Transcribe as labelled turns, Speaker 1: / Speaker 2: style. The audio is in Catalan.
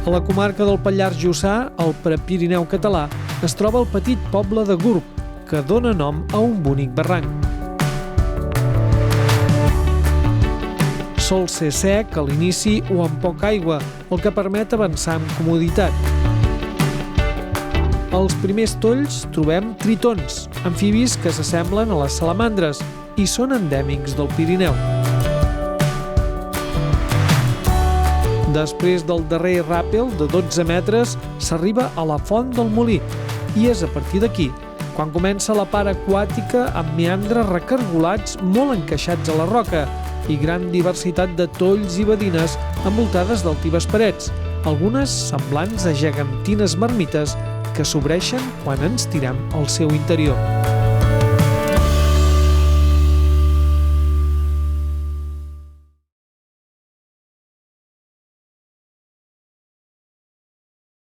Speaker 1: A la comarca del Pallars Jussà, al Prepirineu català, es troba el petit poble de Gurb, que dona nom a un bonic barranc. Sol ser sec a l'inici o amb poca aigua, el que permet avançar amb comoditat. Als primers tolls trobem tritons, amfibis que s'assemblen a les salamandres i són endèmics del Pirineu. Després del darrer ràpel de 12 metres s'arriba a la Font del Molí i és a partir d'aquí quan comença la part aquàtica amb meandres recargolats molt encaixats a la roca i gran diversitat de tolls i badines envoltades d'altives parets, algunes semblants a gegantines marmites que s'obreixen quan ens tirem al seu interior.